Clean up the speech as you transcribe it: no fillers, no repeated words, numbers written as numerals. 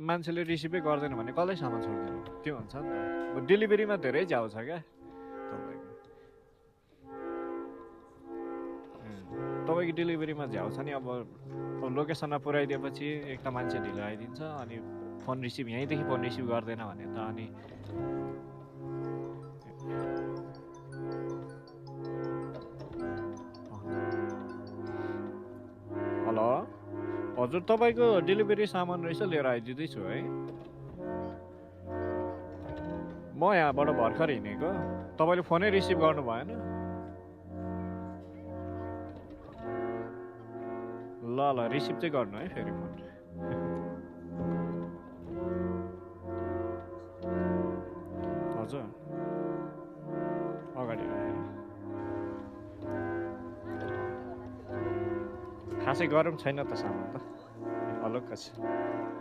मान्छेले रिसिभै गर्दैन भने कसले सामान छोड्दैन त्यो हुन्छ नि त डेलिभरीमा धेरै झ्याउ छ क्या तपाईँको डेलिभरीमा झ्याउ छ नि अब लोकेसनमा पुऱ्याइदिएपछि एक त मान्छे ढिलो आइदिन्छ अनि फोन रिसिभ यहीँदेखि फोन रिसिभ गर्दैन भने त अनि हेलो हजुर तपाईँको डेलिभरी सामान रहेछ लिएर आइदिँदैछु है म यहाँबाट भर्खर हिँडेको तपाईँले फोनै रिसिभ गर्नु भएन ल ल रिसिभ चाहिँ गर्नु है फेरि फोन हजुर अगाडि राखेर खासै गरम छैन त सामान त अलग्ग छ